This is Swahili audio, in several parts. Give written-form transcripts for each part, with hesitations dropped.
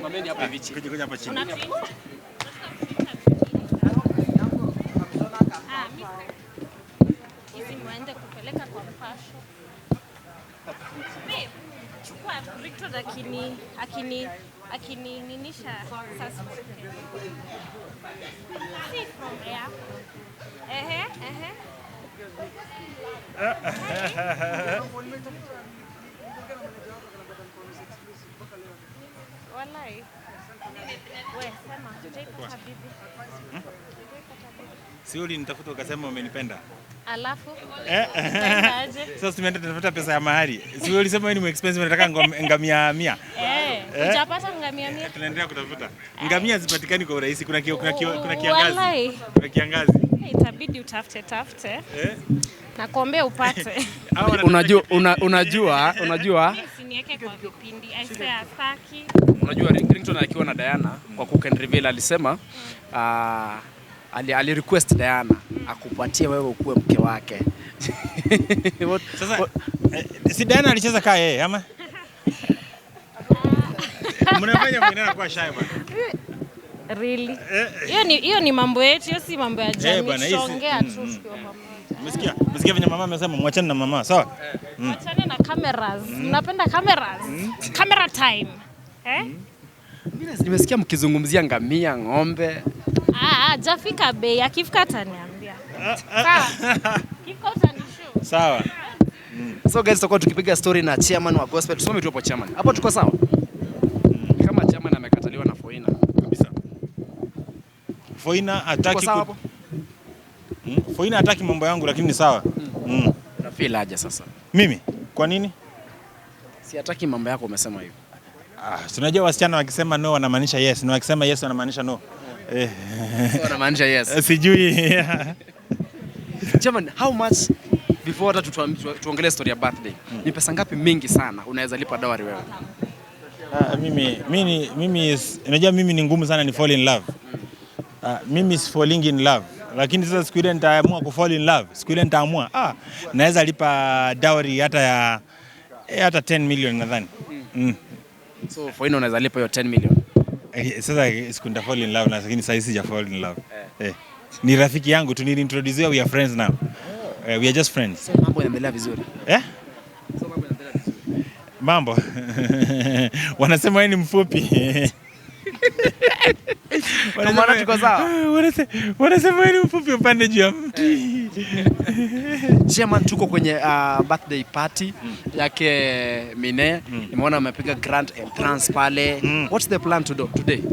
Mameni hapa vichi. Kuja hapa chini. Hizi muende kupeleka kwa mpasho. Babe, chukua Ringtone akini ninisha sasa. See from there. Wallahi. Wewe sema, hujapata bibi. Si ulinitafuta ukasema umenipenda. Alafu sasa tumeenda tunafuta pesa ya mahari. Si ulisema wewe ni expensive nataka ngamia 100. Hujapata ngamia 100? Tunaendelea kutafuta. Ngamia zipatikani kwa urahisi. Kuna kiangazi. Wallahi. Kuna kiangazi. Itabidi utafute. Nakuombea upate. Unajua Usiniweke kwa vipindi. Aisee asaki. Unajua Ringtone akiwa na Diana kwa Cook and Reveal alisema ali request Diana akupatie wewe ukuwe mke wake. Sasa si Diana alicheza kaa yeye ama? Mnafanya mwenyewe kwa shy bwana. Really? Hiyo ni mambo yetu, hiyo si mambo ya jamii. Tuongea tu tukiwa pamoja. Umesikia venye mama amesema mwachane na mama, sawa? Mwachane na cameras. Mnapenda cameras? Camera time. Mimi nimesikia mkizungumzia ngamia, ng'ombe. Hajafika bei, akifika ataniambia. Sawa. Kifika utanishow. Sawa. So guys, tutakuwa tukipiga story na chairman wa gospel. Tusome tu hapo chairman. Hapo tuko sawa? Kama chairman amekataliwa na Phoina kabisa. Phoina hataki Phoina hataki mambo yangu lakini ni sawa. Na feel aje sasa? Mimi? Kwa nini? Si hataki mambo yako umesema hivyo. Tunajua wasichana wakisema no wanamaanisha yes, na wakisema yes wanamaanisha no. So wanamaanisha yes. Sijui. Chairman, how much before hata tuongelee story ya birthday? Ni pesa ngapi mingi sana unaweza lipa dowry wewe? Mimi unajua mimi ni ngumu sana ni fall in love. Mimi is falling in love. Lakini sasa siku ile nitaamua ku fall in love. Siku ile nitaamua naweza lipa dowry hata 10 million nadhani. So Phoina unaweza lipa hiyo 10 million. Sasa siku nita fall in love lakini sasa sija fall in love. Ni rafiki yangu tu introduce, we are friends now. We are just friends. So mambo yanaendelea vizuri. So mambo yanaendelea vizuri. Mambo. Wanasema wewe ni mfupi. Kama tuko sawa. Wanasema wewe ni mfupi upande juu ya mti. Chairman, tuko kwenye birthday party yake Mine. Nimeona amepiga grand entrance pale. What's the plan today?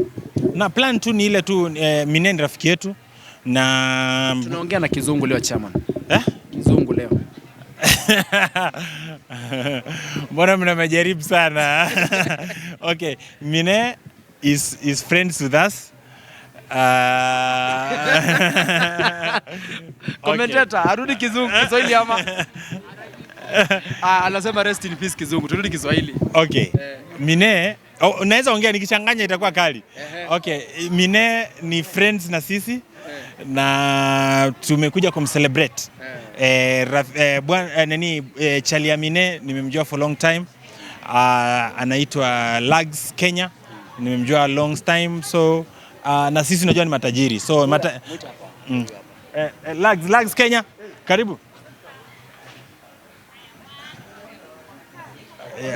Na plan tu ni ile tu Mine ni rafiki yetu na tunaongea na kizungu leo chairman. Kizungu leo. Mbona mnamejaribu sana? Okay, Mine is friends with us. Commentator, arudi kizungu, Kiswahili ama? Anasema rest in peace kizungu, turudi Kiswahili. Okay. Mine, unaweza ongea nikichanganya itakuwa kali. Okay, Mine ni friends na sisi na tumekuja kumcelebrate. Chalia Mine nimemjua for long time. Anaitwa Lags Kenya. Nimemjua long time, so na sisi unajua ni matajiri, so Lags Kenya, karibu.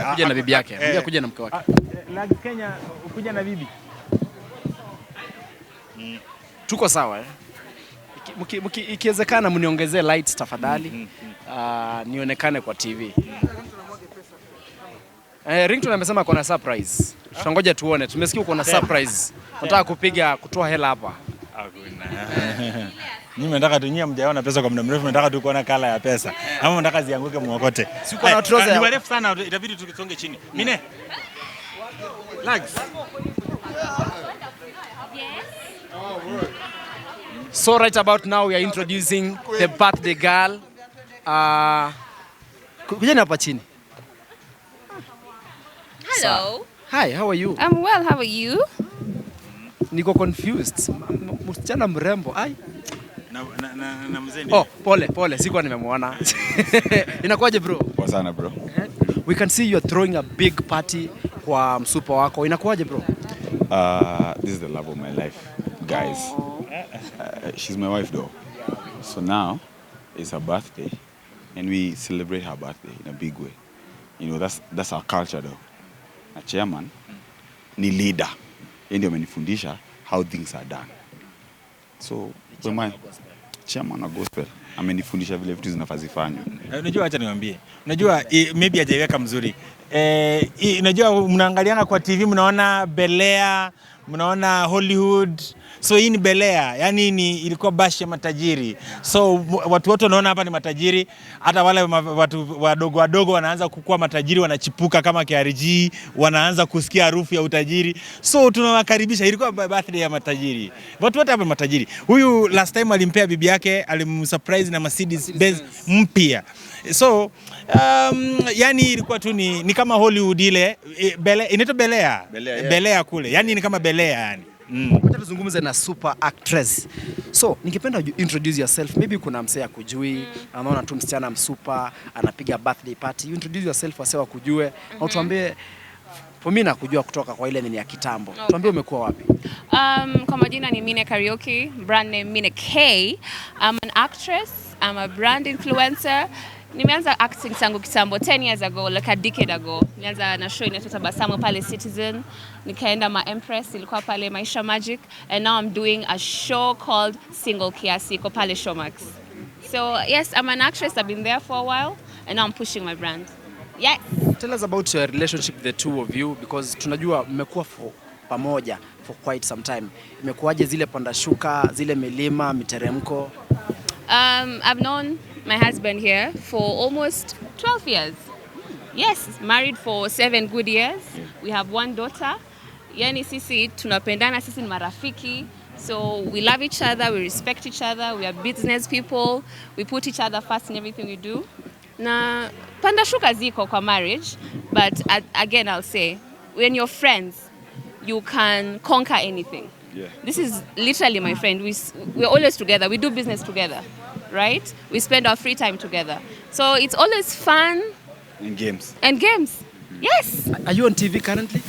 Kuja na bibi yake, kuja na mke wake. Lags Kenya, kuja na bibi. Tuko sawa ikiwezekana mniongezee lights tafadhali. Nionekane kwa TV. Ringtone amesema kuna surprise. Tutangoja tuone. Tumesikia uko na surprise. Nataka kutoa hela hapa. Hakuna. Mimi nataka tunyie mjaona pesa kwa muda mrefu, nataka tu kuona kala ya pesa. Ama nataka zianguke muokote. Siko na trouser. Ni marefu sana, itabidi tukisonge chini. Mine. Lags. So right about now we are introducing the birthday girl. Kuja hapa chini. Hello. Hi, how are you? I'm well, how are you? Niko confused. Msichana mrembo. na mzee. Oh, pole, sikuwa nimemwona. Inakuaje bro? Poa sana bro. We can see you are throwing a big party kwa msupa wako. Inakuaje bro? This is the love of my life, guys. She's my wife though. So now it's her birthday and we celebrate her birthday in a big way. You know, that's our culture though. A chairman ni leader. Yeye ndio amenifundisha how things are done. So when my chairman wa gospel amenifundisha vile vitu zinafanywa. Unajua, acha niwaambie. Unajua maybe hajaiweka mzuri. Unajua mnaangaliana kwa TV, mnaona Belea, mnaona Hollywood. So hii ni Belea, yani ilikuwa bash ya matajiri. So watu wote wanaona hapa ni matajiri, hata wale watu wadogo wanaanza kukua matajiri, wanachipuka kama KRG, wanaanza kusikia harufu ya utajiri. So tunawakaribisha, ilikuwa birthday ya matajiri. Watu wote hapa matajiri. Huyu last time alimpea bibi yake, alimsurprise na Mercedes Benz mpya. So yani ilikuwa tu ni kama Hollywood ile inaitwa Belea kule. Yani ni kama Belea yani. Wacha tuzungumze na super actress. So, ningependa introduce yourself. Maybe kuna msee akujui, anaona tu msichana msupa, anapiga birthday party. You introduce yourself wase wakujue. Au tuambie for mimi nakujua kutoka kwa ile nini ya kitambo. Okay. Tuambie umekuwa wapi? Kwa majina ni Mine Karaoke, brand name Mine K. I'm an actress, I'm a brand influencer. Nimeanza acting tangu kitambo 10 years ago, like a decade ago. Nianza na show inaitwa Tabasamu pale Citizen. Nikaenda ma Empress, ilikuwa pale Maisha Magic, and now I'm doing a show called Single Kiasi iko pale Showmax. So yes, I'm an actress. I've been there for a while and now I'm pushing my brand. Yes. Tell us about your relationship, the two of you, because tunajua mmekuwa pamoja for quite some time. Imekuwaje zile panda shuka, zile milima, miteremko? I've known my husband here for almost 12 years. Yes, married for 7 good years. We have 1 daughter. Yani sisi tunapendana, sisi ni marafiki. So we love each other, we respect each other, we are business people. We put each other first in everything we do. Na panda shuka ziko kwa marriage, but again I'll say, when you're friends, you can conquer anything. Yeah. This is literally my friend. We're always together. We do business together, right? We spend our free time together. So it's always fun. And games. Yes. Are you on TV currently?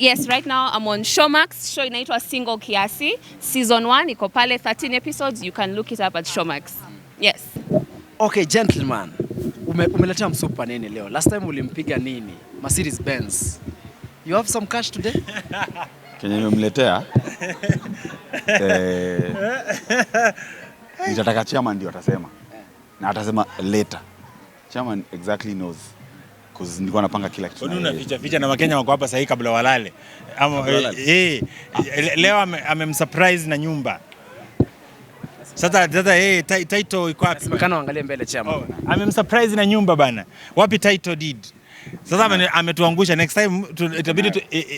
Yes, right now I'm on Showmax. Show inaitwa Single Kiasi. Season 1, iko pale 13 episodes. You can look it up at Showmax. Yes. Okay, gentleman. Umeletea msupa nini leo? Last time ulimpiga nini? Mercedes Benz. You have some cash today? Kenya nimemletea. Nitataka chairman ndio atasema. Na atasema later. Chairman exactly knows. Because nilikuwa napanga kila kitu. Unaficha na Wakenya wako hapa sahi kabla walale. Leo amemsurprise na nyumba. Sasa title iko wapi? Simekana angalie mbele chairman. Amemsurprise na nyumba bana. Wapi title deed? Sasa ametuangusha. Next time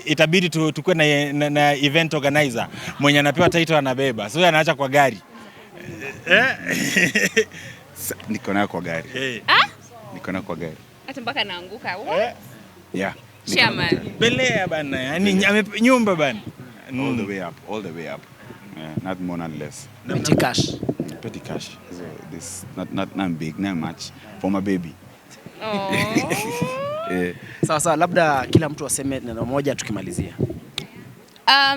itabidi tukue na event organizer mwenye anapewa title anabeba. So anaacha kwa gari. Niko nayo kwa gari. Niko nayo kwa gari. Hata mpaka naanguka. What? Yeah. Chairman. Belea bana. Yaani nyumba bana. All the way up. Yeah, not more not less. Petty cash. So this not big, not much for my baby. Oh. Sawa, labda kila mtu aseme neno moja tukimalizia.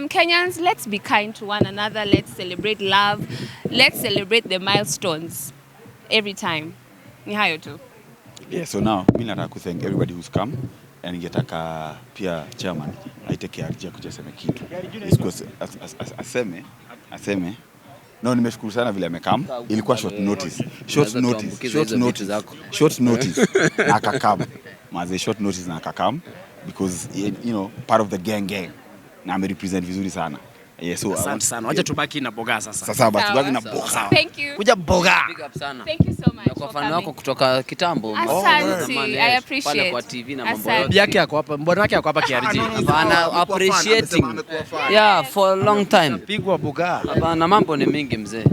Kenyans, let's be kind to one another. Let's celebrate love. Let's celebrate the milestones every time. Ni hayo tu. Yeah, so now mimi nataka thank everybody who's come, and ningetaka pia chairman aiteke arjia kujasema kitu. Because aseme no, nimeshukuru sana vile amekam. Ilikuwa short notice na akakam. Maze short notice na akakam because you know part of the gang na ame represent vizuri sana. Yeah, so asante sana. Wacha tubaki na boga sasa. Sasa basi tubaki na boga. Thank you. Kuja boga. Big up sana. Thank you so much. Kwa fan wako kutoka kitambo. Asante. I appreciate. Pale kwa TV na mambo yote. Bibi yake yako hapa, mbona yake yako hapa KRG? Hapana, appreciating. Yeah, for a long time. Pigwa boga. Hapana, mambo ni mingi mzee.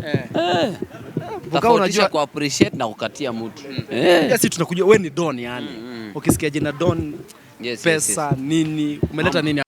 Boga unajua ku appreciate na kukatia mtu. Sisi tunakujua wewe ni Don yani. Ukisikia jina Don, yes, pesa nini, umeleta nini?